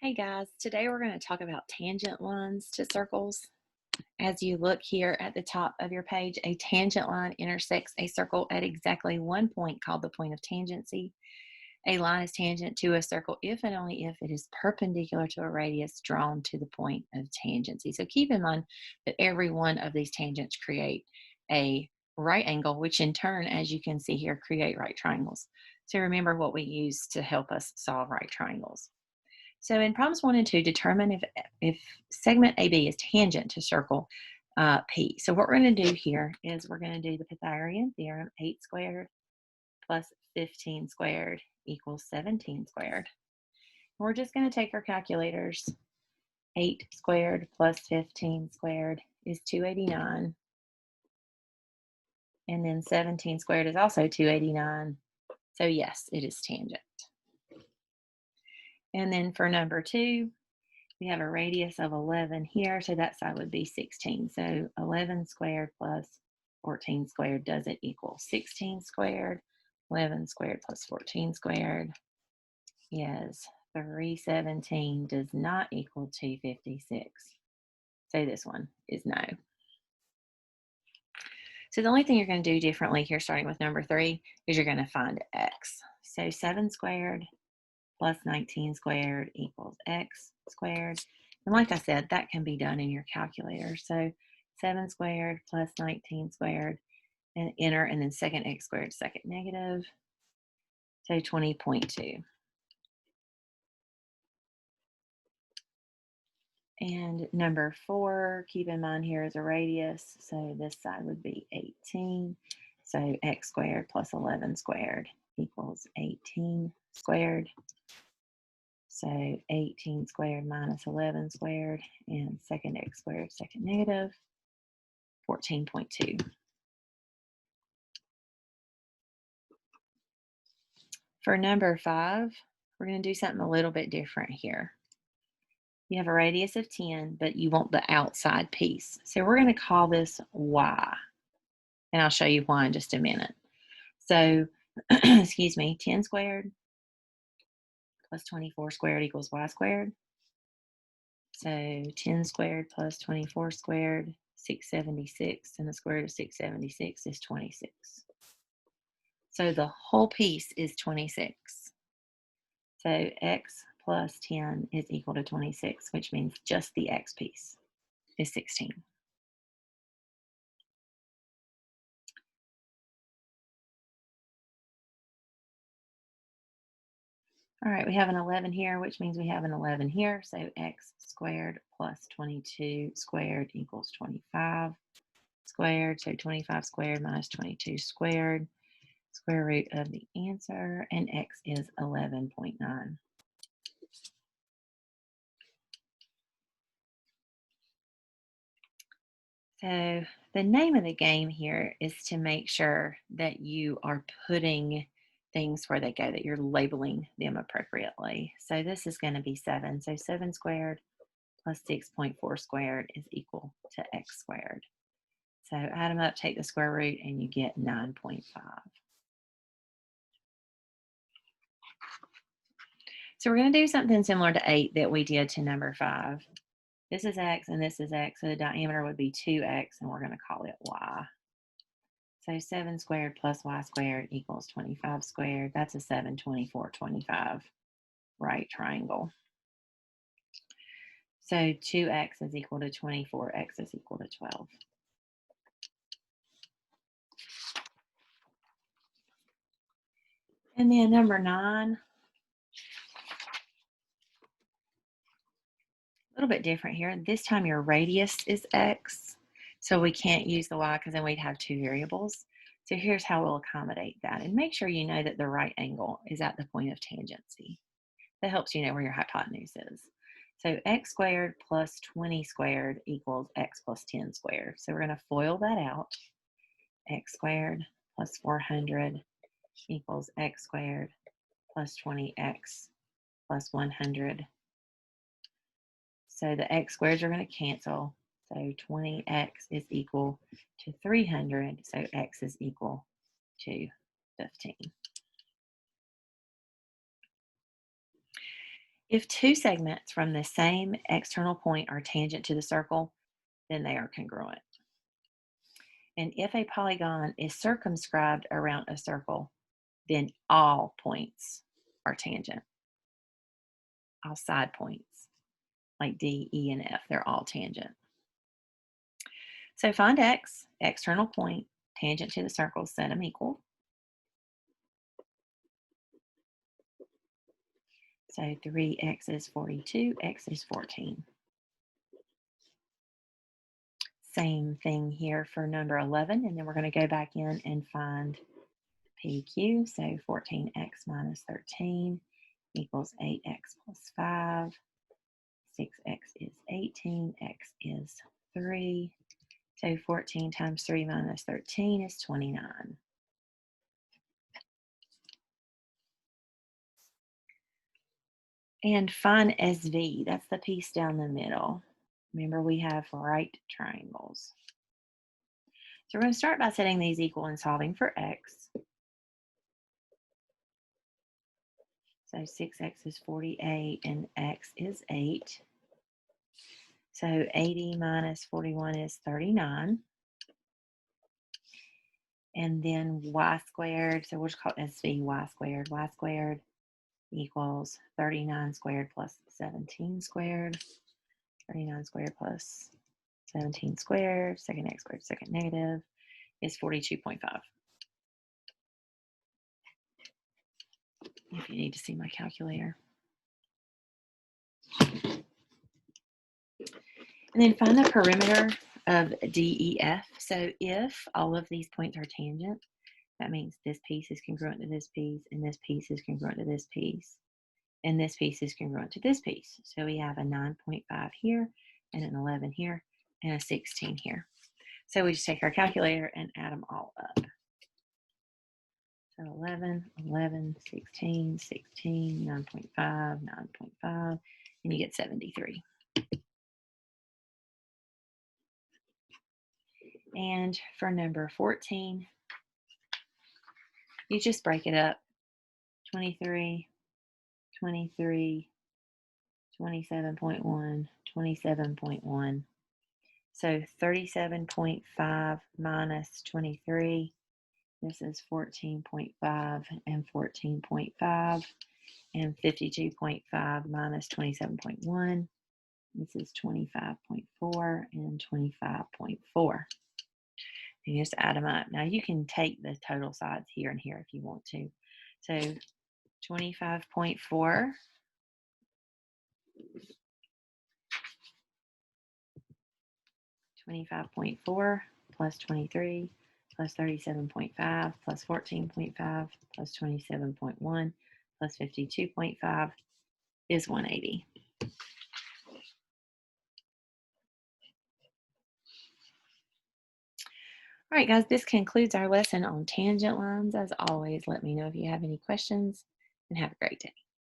Hey guys, today we're going to talk about tangent lines to circles. As you look here at the top of your page, a tangent line intersects a circle at exactly one point called the point of tangency. A line is tangent to a circle if and only if it is perpendicular to a radius drawn to the point of tangency. So keep in mind that every one of these tangents create a right angle, which in turn, as you can see here, create right triangles. So remember what we use to help us solve right triangles. So in problems 1 and 2, determine if segment AB is tangent to circle P. So what we're going to do here is we're going to do the Pythagorean theorem, 8 squared plus 15 squared equals 17 squared. And we're just going to take our calculators. 8 squared plus 15 squared is 289. And then 17 squared is also 289. So yes, it is tangent. And then for number 2, we have a radius of 11 here, so that side would be 16. So 11 squared plus 14 squared, does it equal 16 squared? 11 squared plus 14 squared is 317, does not equal 256. So this one is no. So the only thing you're going to do differently here, starting with number 3, is you're going to find x. So 7 squared plus 19 squared equals x squared. And like I said, that can be done in your calculator. So 7 squared plus 19 squared, and enter, and then second x squared, second negative. So 20.2. And number 4, keep in mind here is a radius. So this side would be 18. So x squared plus 11 squared equals 18 squared. So 18 squared minus 11 squared, and second x squared, second negative, 14.2. For number 5, we're going to do something a little bit different here. You have a radius of 10, but you want the outside piece. So we're going to call this y, and I'll show you why in just a minute. So, excuse me, 10 squared plus 24 squared equals y squared. So 10 squared plus 24 squared, 676, and the square root of 676 is 26. So the whole piece is 26. So x plus 10 is equal to 26, which means just the x piece is 16. All right, we have an 11 here, which means we have an 11 here. So x squared plus 22 squared equals 25 squared. So 25 squared minus 22 squared, square root of the answer, and x is 11.9. So the name of the game here is to make sure that you are putting things where they go, that you're labeling them appropriately. So this is going to be 7. So 7 squared plus 6.4 squared is equal to x squared. So add them up, take the square root, and you get 9.5. So we're going to do something similar to 8 that we did to number 5. This is x and this is x, so the diameter would be 2x, and we're going to call it y. So 7 squared plus y squared equals 25 squared. That's a 7, 24, 25 right triangle. So 2x is equal to 24, x is equal to 12. And then number 9, a little bit different here. This time your radius is x, so we can't use the y because then we'd have 2 variables. So here's how we'll accommodate that. And make sure you know that the right angle is at the point of tangency. That helps you know where your hypotenuse is. So x squared plus 20 squared equals x plus 10 squared. So we're going to FOIL that out. X squared plus 400 equals x squared plus 20x plus 100. So the x squareds are going to cancel. So 20x is equal to 300. So x is equal to 15. If two segments from the same external point are tangent to the circle, then they are congruent. And if a polygon is circumscribed around a circle, then all points are tangent. All side points, like D, E, and F, they're all tangent. So find X, external point, tangent to the circle, set them equal. So 3x is 42, x is 14. Same thing here for number 11, and then we're going to go back in and find PQ. So 14x minus 13 equals 8x plus 5. 6x is 18, x is 3. So 14 times 3 minus 13 is 29. And find SV, that's the piece down the middle. Remember, we have right triangles. So we're going to start by setting these equal and solving for x. So 6x is 48 and x is 8. So 80 minus 41 is 39. And then y squared, so we'll just call it SV y squared. Y squared equals 39 squared plus 17 squared. 39 squared plus 17 squared, second x squared, second negative, is 42.5. If you need to see my calculator. And then find the perimeter of DEF. So if all of these points are tangent, that means this piece is congruent to this piece, and this piece is congruent to this piece, and this piece is congruent to this piece. So we have a 9.5 here, and an 11 here, and a 16 here. So we just take our calculator and add them all up. So 11, 11, 16, 16, 9.5, 9.5, and you get 73. And for number 14, you just break it up. 23, 23, 27.1, 27.1. So 37.5 minus 23. This is 14.5 and 14.5. And 52.5 minus 27.1. This is 25.4 and 25.4. You just add them up. Now you can take the total sides here and here if you want to. So 25.4 25.4 plus 23 plus 37.5 plus 14.5 plus 27.1 plus 52.5 is 180. All right, guys, this concludes our lesson on tangent lines. As always, let me know if you have any questions, and have a great day.